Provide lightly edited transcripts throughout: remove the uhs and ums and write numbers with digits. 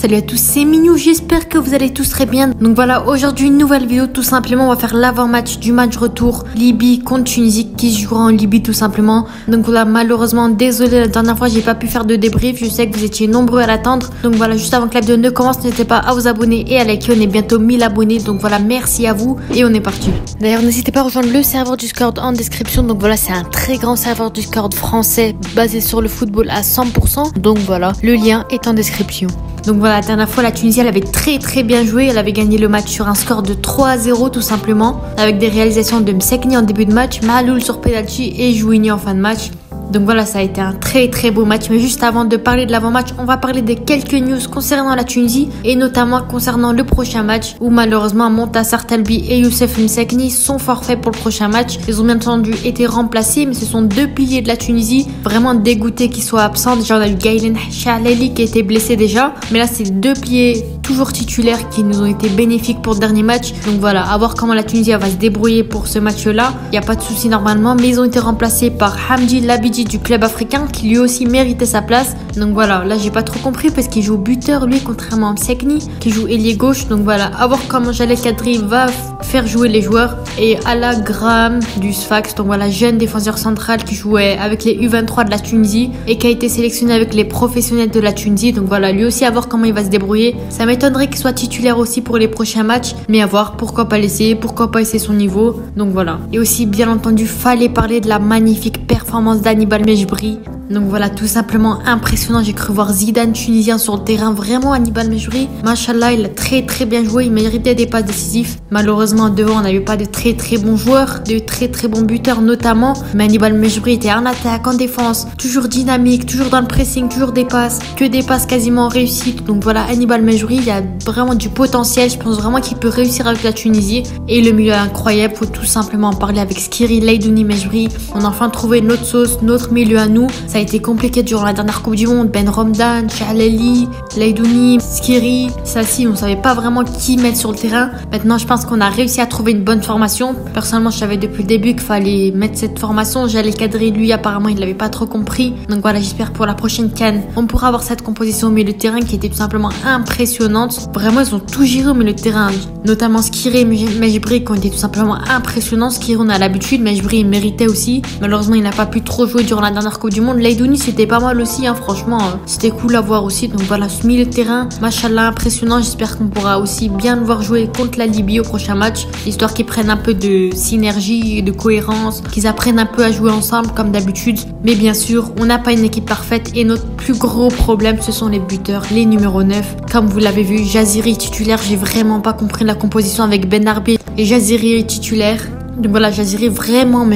Salut à tous, c'est Minou, j'espère que vous allez tous très bien. Donc voilà, aujourd'hui une nouvelle vidéo, tout simplement, on va faire l'avant-match du match retour Libye contre Tunisie qui se jouera en Libye tout simplement. Donc voilà, malheureusement, désolé, la dernière fois j'ai pas pu faire de débrief, je sais que vous étiez nombreux à l'attendre. Donc voilà, juste avant que la vidéo ne commence, n'hésitez pas à vous abonner et à liker, on est bientôt 1000 abonnés. Donc voilà, merci à vous et on est parti. D'ailleurs, n'hésitez pas à rejoindre le serveur Discord en description. Donc voilà, c'est un très grand serveur Discord français basé sur le football à 100%. Donc voilà, le lien est en description. Donc voilà, la dernière fois, la Tunisie, elle avait très bien joué. Elle avait gagné le match sur un score de 3-0 tout simplement. Avec des réalisations de Msekni en début de match, Mahloul sur penalty et Jouini en fin de match. Donc voilà, ça a été un très beau match. Mais juste avant de parler de l'avant-match, on va parler de quelques news concernant la Tunisie. Et notamment concernant le prochain match où malheureusement Montassar Talbi et Youssef Msekni sont forfaits pour le prochain match. Ils ont bien entendu été remplacés, mais ce sont deux piliers de la Tunisie. Vraiment dégoûtés qu'ils soient absents. Déjà on a eu Gaylen Chaleli qui était blessé déjà. Mais là c'est deux piliers toujours titulaires qui nous ont été bénéfiques pour le dernier match. Donc voilà, à voir comment la Tunisie va se débrouiller pour ce match-là. Il n'y a pas de souci normalement, mais ils ont été remplacés par Hamdi Labidi du club africain qui lui aussi méritait sa place. Donc voilà, là j'ai pas trop compris parce qu'il joue buteur lui, contrairement à Msekni qui joue ailier gauche. Donc voilà, à voir comment Jalel Kadri va faire jouer les joueurs. Et Ala Graham du Sfax, donc voilà, jeune défenseur central qui jouait avec les U23 de la Tunisie et qui a été sélectionné avec les professionnels de la Tunisie. Donc voilà, lui aussi à voir comment il va se débrouiller. Ça m'étonnerait qu'il soit titulaire aussi pour les prochains matchs, mais à voir, pourquoi pas l'essayer, pourquoi pas essayer son niveau. Donc voilà. Et aussi bien entendu, fallait parler de la magnifique performance d'Hannibal Mejbri. Donc voilà, tout simplement impressionnant. J'ai cru voir Zidane tunisien sur le terrain. Vraiment, Hannibal Mejbri, machallah, il a très bien joué. Il méritait des passes décisives. Malheureusement, devant, on n'avait pas de très bons joueurs, de très bons buteurs notamment. Mais Hannibal Mejbri était en attaque, en défense, toujours dynamique, toujours dans le pressing, toujours des passes, que des passes quasiment réussites. Donc voilà, Hannibal Mejbri, il a vraiment du potentiel. Je pense vraiment qu'il peut réussir avec la Tunisie. Et le milieu est incroyable. Faut tout simplement en parler avec Skiri, Leidouni, Mejbri. On a enfin trouvé notre sauce, notre milieu à nous. Ça a été compliqué durant la dernière Coupe du Monde. Ben Romdan, Chaleli, Leidouni, Skiri, Sassi, on savait pas vraiment qui mettre sur le terrain. Maintenant, je pense qu'on a réussi à trouver une bonne formation. Personnellement, je savais depuis le début qu'il fallait mettre cette formation. Jalel Kadri, lui, apparemment, il l'avait pas trop compris. Donc voilà, j'espère pour la prochaine CAN, on pourra avoir cette composition au milieu de terrain qui était tout simplement impressionnante. Vraiment, ils ont tout géré au milieu de terrain. Notamment Skiri et Mejbri qui ont été tout simplement impressionnants. Skiri, on a l'habitude. Mejbri, il méritait aussi. Malheureusement, il n'a pas pu trop jouer durant la dernière Coupe du Monde. Leidouni, c'était pas mal aussi, hein, franchement. C'était cool à voir aussi. Donc voilà, ce milieu de terrain, machallah, impressionnant. J'espère qu'on pourra aussi bien le voir jouer contre la Libye au prochain match. Histoire qu'ils prennent un peu de synergie et de cohérence, qu'ils apprennent un peu à jouer ensemble comme d'habitude. Mais bien sûr, on n'a pas une équipe parfaite et notre plus gros problème, ce sont les buteurs, les numéros 9. Comme vous l'avez vu, Jaziri titulaire, j'ai vraiment pas compris la composition avec Ben Arbi et Jaziri titulaire. Donc voilà, Jaziri vraiment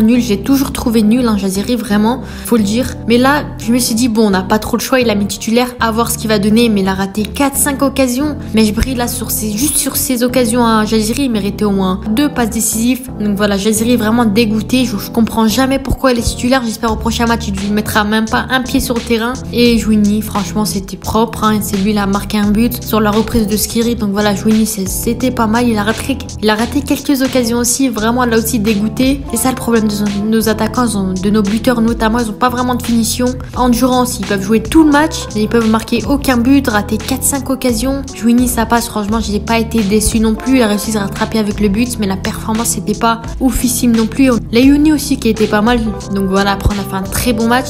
nul. J'ai toujours trouvé nul, hein, Jaziri vraiment, faut le dire. Mais là, je me suis dit, bon, on n'a pas trop le choix, il a mis titulaire, à voir ce qu'il va donner. Mais il a raté 4-5 occasions. Mais je brille là juste sur ces occasions à Jaziri, il méritait au moins 2 passes décisives. Donc voilà, Jaziri vraiment dégoûté. Je comprends jamais pourquoi il est titulaire. J'espère au prochain match, il ne mettra même pas un pied sur le terrain. Et Jouini, franchement, c'était propre. Hein, c'est lui, il a marqué un but sur la reprise de Skiri. Donc voilà, Jouini, c'était pas mal. Il a raté quelques occasions aussi. Vraiment là aussi dégoûté. C'est ça le problème de nos attaquants, de nos buteurs notamment, ils ont pas vraiment de finition. Endurance, ils peuvent jouer tout le match, mais ils peuvent marquer aucun but, rater 4-5 occasions. Jouini, ça passe, franchement, j'ai pas été déçu non plus. Il a réussi à se rattraper avec le but, mais la performance c'était pas oufissime non plus. Leidouni aussi qui était pas mal. Donc voilà, après on a fait un très bon match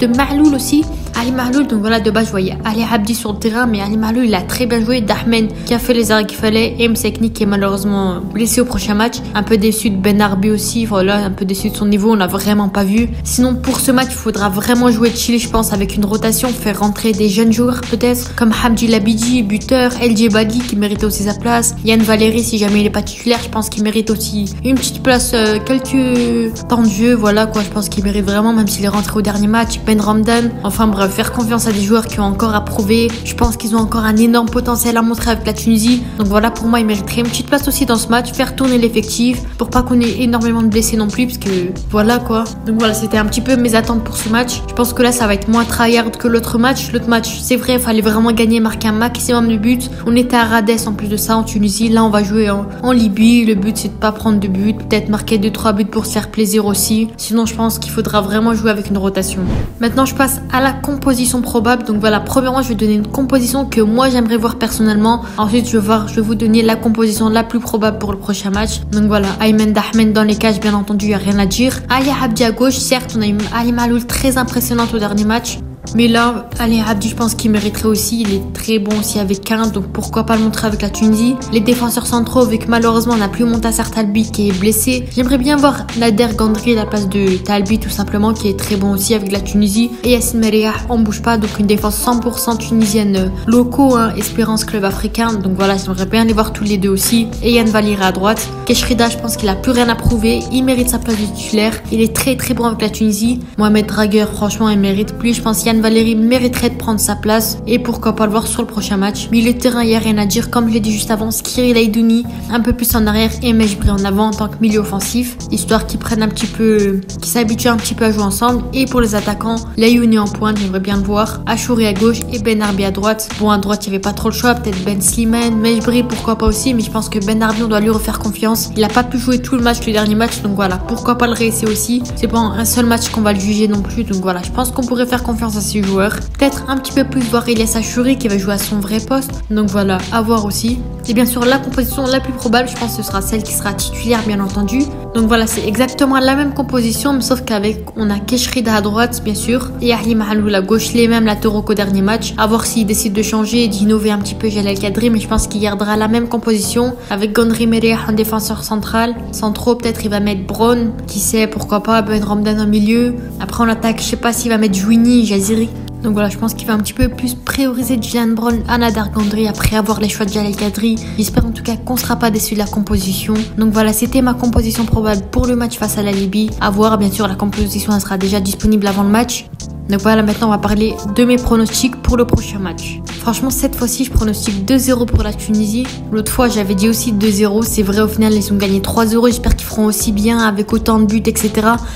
de Mahloul aussi. Ali Mahloul, donc voilà, de base je voyais Ali Abdi sur le terrain, mais Ali Mahloul il a très bien joué. Dahmen qui a fait les arrêts qu'il fallait et Msekni qui est malheureusement blessé au prochain match. Un peu déçu de Ben Arbi aussi, voilà, un peu déçu de son niveau, on l'a vraiment pas vu. Sinon pour ce match il faudra vraiment jouer chill, je pense, avec une rotation, faire rentrer des jeunes joueurs peut-être, comme Hamdi Labidi, buteur, El Djebali qui méritait aussi sa place, Yann Valéry si jamais il est pas titulaire, je pense qu'il mérite aussi une petite place, quelques temps de jeu, voilà quoi, je pense qu'il mérite vraiment, même s'il est rentré au dernier match. Ben Romdan, enfin bref, faire confiance à des joueurs qui ont encore à prouver. Je pense qu'ils ont encore un énorme potentiel à montrer avec la Tunisie. Donc voilà, pour moi, ils mériteraient une petite place aussi dans ce match, faire tourner l'effectif pour pas qu'on ait énormément de blessés non plus, parce que voilà quoi. Donc voilà, c'était un petit peu mes attentes pour ce match. Je pense que là, ça va être moins tryhard que l'autre match. L'autre match, c'est vrai, il fallait vraiment gagner, marquer un maximum de buts. On était à Rades en plus de ça en Tunisie. Là, on va jouer en Libye. Le but, c'est de pas prendre de buts, peut-être marquer 2-3 buts pour se faire plaisir aussi. Sinon, je pense qu'il faudra vraiment jouer avec une rotation. Maintenant, je passe à la composition probable. Donc voilà, premièrement, je vais donner une composition que moi j'aimerais voir personnellement. Ensuite, je vais vous donner la composition la plus probable pour le prochain match. Donc voilà, Ayman Dahmen dans les cages, bien entendu, il n'y a rien à dire. Ali Abdi à gauche, certes, on a eu Ali Maloul très impressionnante au dernier match. Mais là, Ali Abdi, je pense qu'il mériterait aussi. Il est très bon aussi avec 15, donc pourquoi pas le montrer avec la Tunisie. Les défenseurs centraux, vu que malheureusement on n'a plus Montassar Talbi qui est blessé. J'aimerais bien voir Nader Gandri à la place de Talbi tout simplement, qui est très bon aussi avec la Tunisie. Et Yassine Meriyah, on bouge pas, donc une défense 100% tunisienne locaux, Espérance Club africain. Donc voilà, j'aimerais bien les voir tous les deux aussi. Et Yann Valira à droite. Keshrida, je pense qu'il a plus rien à prouver. Il mérite sa place de titulaire. Il est très très bon avec la Tunisie. Mohamed Draguer, franchement, il mérite plus. Je pense Yann Valéry mériterait de prendre sa place et pourquoi pas le voir sur le prochain match. Milieu de terrain, il n'y a rien à dire. Comme je l'ai dit juste avant, Skiri Laidouni un peu plus en arrière et Mejbri en avant en tant que milieu offensif, histoire qu'ils prennent un petit peu, qu'ils s'habituent un petit peu à jouer ensemble. Et pour les attaquants, Layouni en pointe, j'aimerais bien le voir. Achouri à gauche et Ben Arbi à droite. Bon, à droite, il n'y avait pas trop le choix. Peut-être Ben Slimane, Mejbri, pourquoi pas aussi. Mais je pense que Ben Arbi, on doit lui refaire confiance. Il n'a pas pu jouer tout le match, le dernier match. Donc voilà, pourquoi pas le réessayer aussi. C'est pas un seul match qu'on va le juger non plus. Donc voilà, je pense qu'on pourrait faire confiance à ces joueurs. Peut-être un petit peu plus voir Elias Achouri qui va jouer à son vrai poste. Donc voilà, à voir aussi. Et bien sûr, la composition la plus probable, je pense que ce sera celle qui sera titulaire, bien entendu. Donc voilà, c'est exactement la même composition, mais sauf qu'avec, on a Keshrida à droite, bien sûr, et Ali Mahaloul à gauche, les mêmes latéraux qu'au dernier match. À voir s'il décide de changer et d'innover un petit peu Jalal Kadri, mais je pense qu'il gardera la même composition avec Gandri Meriyah en défenseur central. Centraux, peut-être il va mettre Brown, qui sait, pourquoi pas, Ben Ramdan au milieu. Après, on attaque, je sais pas s'il va mettre Jouini, Jaziri. Donc voilà, je pense qu'il va un petit peu plus prioriser Dylan Brown à Nader Gandri après avoir les choix de Jalal Kadri. J'espère en tout cas qu'on sera pas déçu de la composition. Donc voilà, c'était ma composition probable pour le match face à la Libye. À voir, bien sûr, la composition elle sera déjà disponible avant le match. Donc voilà, maintenant on va parler de mes pronostics pour le prochain match. Franchement, cette fois-ci, je pronostique 2-0 pour la Tunisie. L'autre fois, j'avais dit aussi 2-0. C'est vrai, au final, ils ont gagné 3-0. J'espère qu'ils feront aussi bien avec autant de buts, etc.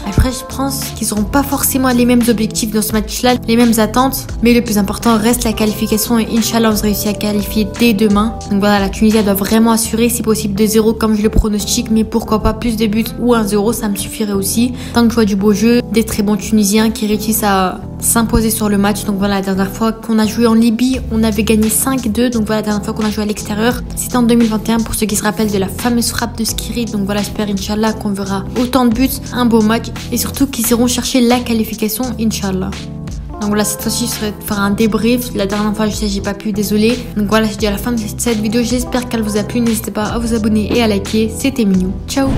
Après, je pense qu'ils n'auront pas forcément les mêmes objectifs dans ce match-là, les mêmes attentes. Mais le plus important reste la qualification et Inch'Allah, on se réussit à qualifier dès demain. Donc voilà, la Tunisie doit vraiment assurer, si possible, 2-0 comme je le pronostique. Mais pourquoi pas plus de buts ou 1-0, ça me suffirait aussi. Tant que je vois du beau jeu, des très bons Tunisiens qui réussissent à s'imposer sur le match. Donc voilà, la dernière fois qu'on a joué en Libye, on avait gagné 5-2. Donc voilà, la dernière fois qu'on a joué à l'extérieur, c'était en 2021 pour ceux qui se rappellent de la fameuse frappe de Skiri. Donc voilà, j'espère Inch'Allah qu'on verra autant de buts, un beau match et surtout qu'ils iront chercher la qualification, Inch'Allah. Donc voilà, cette fois-ci, je serais de faire un débrief. La dernière fois, je sais, j'ai pas pu, désolé. Donc voilà, je dis à la fin de cette vidéo, j'espère qu'elle vous a plu. N'hésitez pas à vous abonner et à liker. C'était Minou. Ciao!